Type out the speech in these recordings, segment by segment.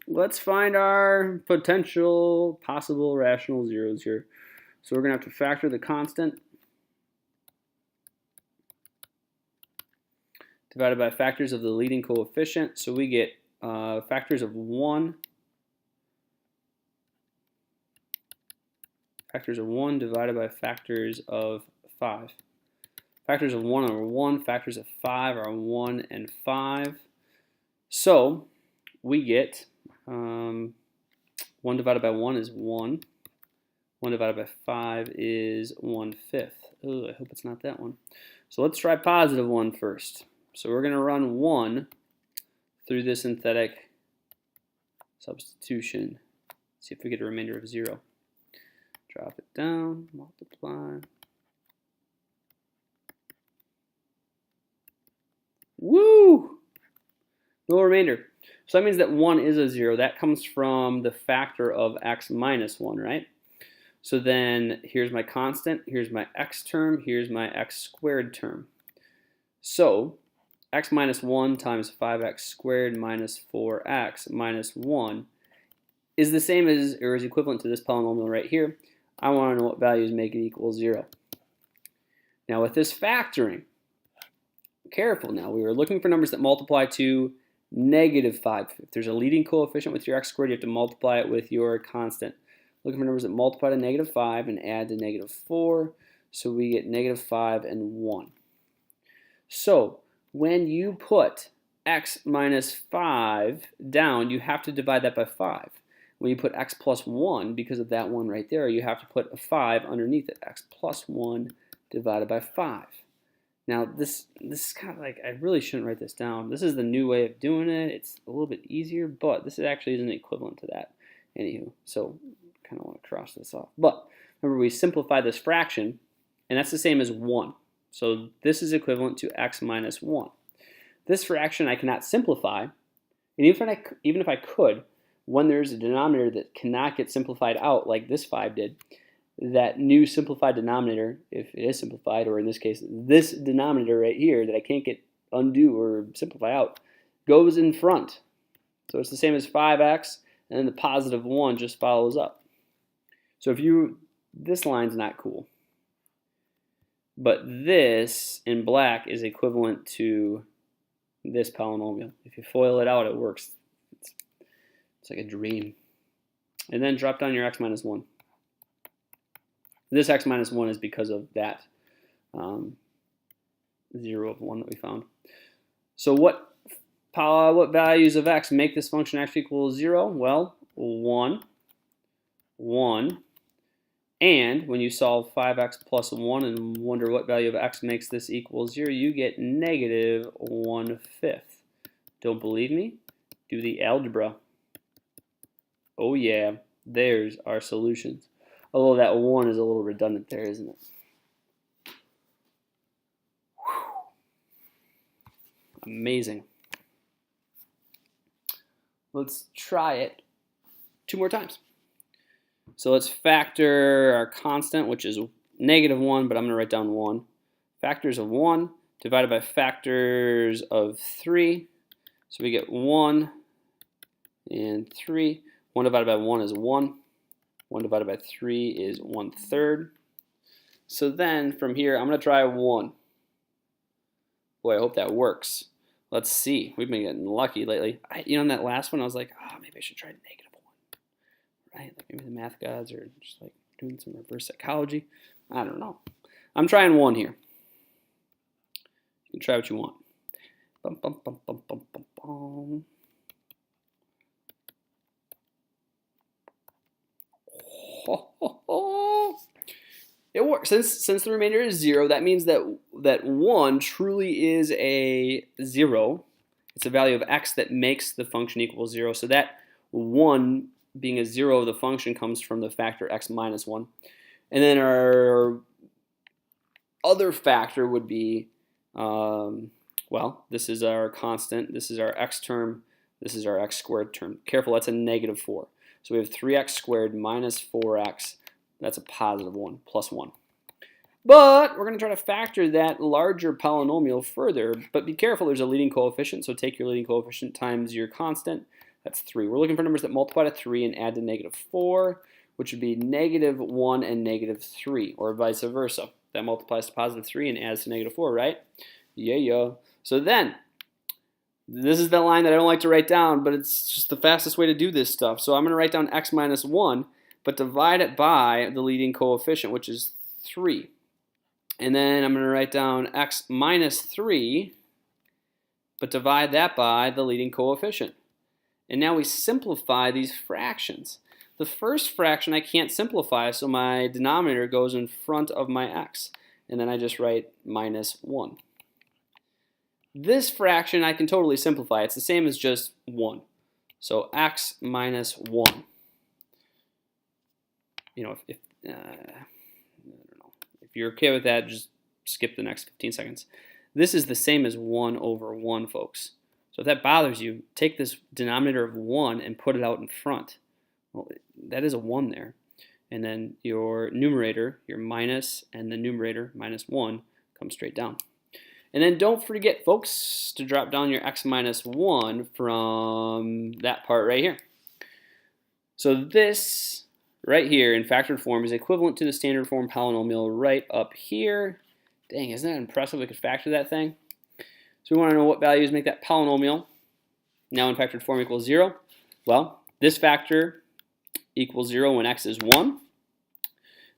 let's find our potential possible rational zeros here. So we're going to have to factor the constant divided by factors of the leading coefficient. So we get factors of 1. Factors of 1 divided by factors of 5. Factors of 1 are 1. Factors of 5 are 1 and 5. So we get 1 divided by 1 is 1. 1 divided by 5 is 1/5. Oh, I hope it's not that one. So let's try positive 1 first. So we're going to run 1 through this synthetic substitution. See if we get a remainder of 0. Drop it down, multiply. Woo! No remainder. So that means that 1 is a 0. That comes from the factor of x minus 1, right? So then here's my constant, here's my x term, here's my x squared term. So x minus 1 times 5x squared minus 4x minus 1 is the same as, or is equivalent to this polynomial right here. I want to know what values make it equal 0. Now with this factoring, careful now, we were looking for numbers that multiply to -5. If there's a leading coefficient with your x squared, you have to multiply it with your constant. Looking for numbers that multiply to -5 and add to -4, so we get -5 and 1. So when you put x minus 5 down, you have to divide that by 5. When you put x plus 1, because of that 1 right there, you have to put a 5 underneath it. X plus 1 divided by 5. Now this is kind of like, I really shouldn't write this down. This is the new way of doing it. It's a little bit easier, but this actually isn't equivalent to that. Anywho, so kind of want to cross this off. But remember, we simplify this fraction, and that's the same as 1. So this is equivalent to x minus 1. This fraction I cannot simplify, and even if I could, when there's a denominator that cannot get simplified out like this 5 did, that new simplified denominator, if it is simplified, or in this case, this denominator right here that I can't get undo or simplify out, goes in front. So it's the same as 5x, and then the positive 1 just follows up. So this line's not cool. But this in black is equivalent to this polynomial. If you FOIL it out, it works. It's like a dream. And then drop down your x minus 1. This x minus 1 is because of that 0 of 1 that we found. So what values of x make this function x equal 0? Well, 1, 1, and when you solve 5x plus 1 and wonder what value of x makes this equal 0, you get -1/5. Don't believe me? Do the algebra. Oh yeah, there's our solutions. Although that 1 is a little redundant there, isn't it? Whew. Amazing. Let's try it 2 more times. So let's factor our constant, which is -1, but I'm going to write down 1. Factors of 1 divided by factors of 3. So we get 1 and 3. 1 divided by 1 is 1. 1 divided by 3 is 1/3. So then from here, I'm going to try 1. Boy, I hope that works. Let's see. We've been getting lucky lately. In that last one, I was like, oh, maybe I should try -1. Right? Like maybe the math gods are just like doing some reverse psychology. I don't know. I'm trying 1 here. You can try what you want. Bum, bum, bum, bum, bum, bum, bum. It works. Since the remainder is 0, that means that 1 truly is a 0. It's a value of x that makes the function equal 0. So that 1 being a 0 of the function comes from the factor x minus 1. And then our other factor would be, well, this is our constant, this is our x term, this is our x squared term. Careful, that's a -4. So we have 3x squared minus 4x. That's a positive 1, plus 1. But we're going to try to factor that larger polynomial further. But be careful, there's a leading coefficient. So take your leading coefficient times your constant. That's 3. We're looking for numbers that multiply to 3 and add to -4, which would be -1 and -3, or vice versa. That multiplies to +3 and adds to -4, right? Yeah. So then, this is the line that I don't like to write down, but it's just the fastest way to do this stuff. So I'm going to write down x minus 1, but divide it by the leading coefficient, which is 3. And then I'm going to write down x minus 3, but divide that by the leading coefficient. And now we simplify these fractions. The first fraction I can't simplify, so my denominator goes in front of my x. And then I just write -1. This fraction I can totally simplify. It's the same as just 1. So x minus 1. You know, I don't know. If you're okay with that, just skip the next 15 seconds. This is the same as 1 over 1, folks. So if that bothers you, take this denominator of 1 and put it out in front. Well, that is a 1 there. And then your numerator, your minus, and the numerator, -1, comes straight down. And then don't forget, folks, to drop down your x minus 1 from that part right here. So this right here in factored form is equivalent to the standard form polynomial right up here. Dang, isn't that impressive? We could factor that thing. So we want to know what values make that polynomial now in factored form equals 0. Well, this factor equals 0 when x is 1.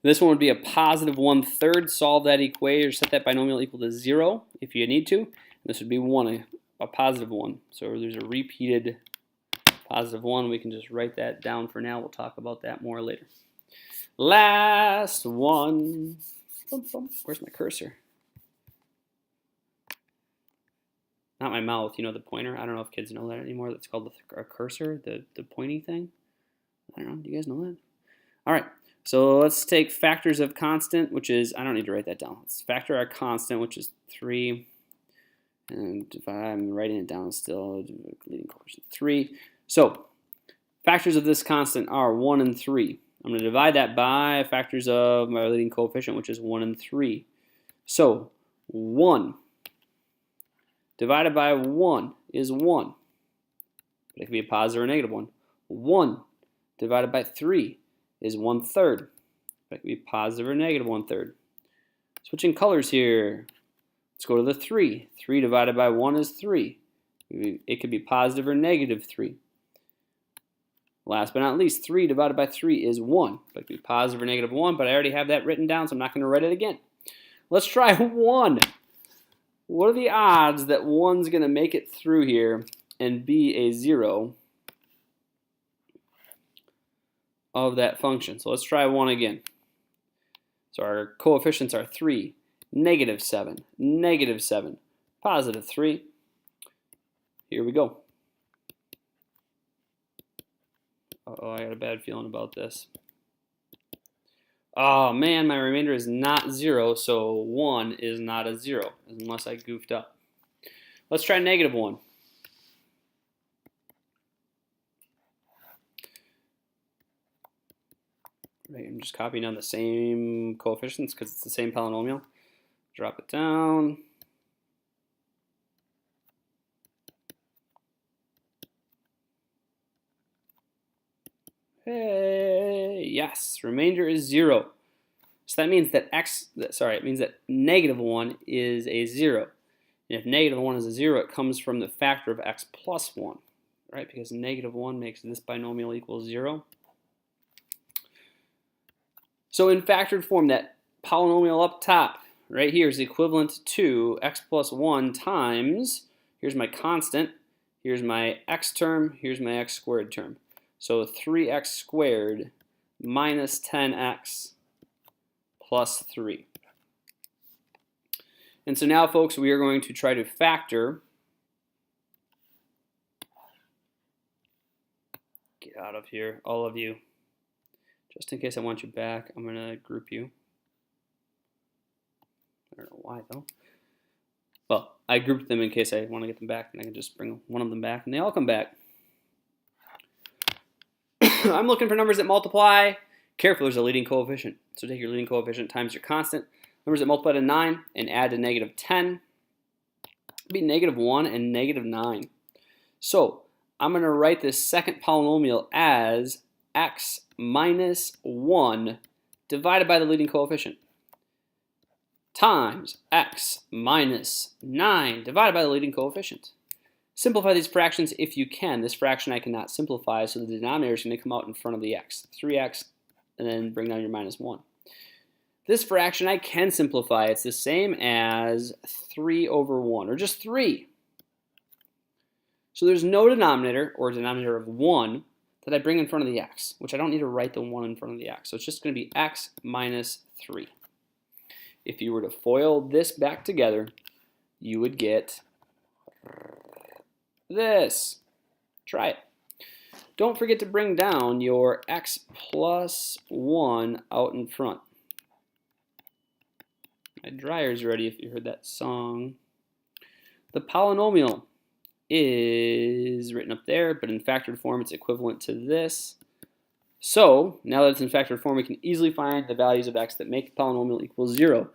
This one would be a positive 1/3. Solve that equation or set that binomial equal to 0 if you need to. This would be 1, a positive 1. So there's a repeated positive 1. We can just write that down for now. We'll talk about that more later. Last one. Where's my cursor? Not my mouth, you know, the pointer. I don't know if kids know that anymore. That's called a cursor, the pointy thing. I don't know. Do you guys know that? All right. So let's take factors of constant, which is, I don't need to write that down. Let's factor our constant, which is 3. And if I'm writing it down still, leading coefficient 3. So factors of this constant are 1 and 3. I'm going to divide that by factors of my leading coefficient, which is 1 and 3. So 1 divided by 1 is 1. But it can be a positive or a negative 1. 1 divided by 3 is 1/3. That could be positive or negative 1/3. Switching colors here. Let's go to the 3. 3 divided by 1 is 3. It could be positive or negative 3. Last but not least, 3 divided by 3 is 1. That could be positive or negative 1, but I already have that written down, so I'm not going to write it again. Let's try 1. What are the odds that 1's going to make it through here and be a 0 of that function? So let's try 1 again. So our coefficients are 3, -7, -7, positive 3. Here we go. Uh-oh, I got a bad feeling about this. Oh man, my remainder is not 0, so 1 is not a 0, unless I goofed up. Let's try -1. Right, I'm just copying down the same coefficients because it's the same polynomial. Drop it down. Hey, yes, remainder is 0. So that means that it means that -1 is a 0. And if -1 is a 0, it comes from the factor of x plus 1, right? Because -1 makes this binomial equal 0. So in factored form, that polynomial up top, right here, is equivalent to x plus 1 times, here's my constant, here's my x term, here's my x squared term. So 3x squared minus 10x plus 3. And so now, folks, we are going to try to factor. Get out of here, all of you. Just in case I want you back, I'm going to group you. I don't know why, though. Well, I grouped them in case I want to get them back, and I can just bring one of them back, and they all come back. I'm looking for numbers that multiply. Careful, there's a leading coefficient. So take your leading coefficient times your constant. Numbers that multiply to 9 and add to -10. It'd be -1 and -9. So I'm going to write this second polynomial as x minus 1 divided by the leading coefficient times x minus 9 divided by the leading coefficient. Simplify these fractions if you can. This fraction I cannot simplify, so the denominator is going to come out in front of the x. 3x, and then bring down your minus 1. This fraction I can simplify. It's the same as 3 over 1, or just 3. So there's no denominator, or a denominator of 1, that I bring in front of the x, which I don't need to write the 1 in front of the x. So it's just going to be x minus 3. If you were to FOIL this back together, you would get this. Try it. Don't forget to bring down your x plus 1 out in front. My dryer's ready if you heard that song. The polynomial is written up there, but in factored form it's equivalent to this. So now that it's in factored form, we can easily find the values of x that make the polynomial equal 0.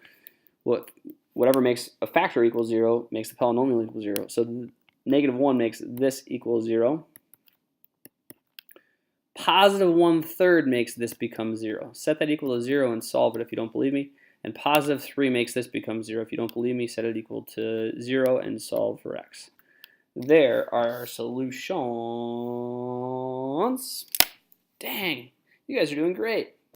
Whatever makes a factor equal 0 makes the polynomial equal 0. So negative 1 makes this equal 0. Positive 1/3 makes this become 0. Set that equal to 0 and solve it if you don't believe me. And positive 3 makes this become 0. If you don't believe me, set it equal to 0 and solve for x. There are our solutions. Dang, you guys are doing great.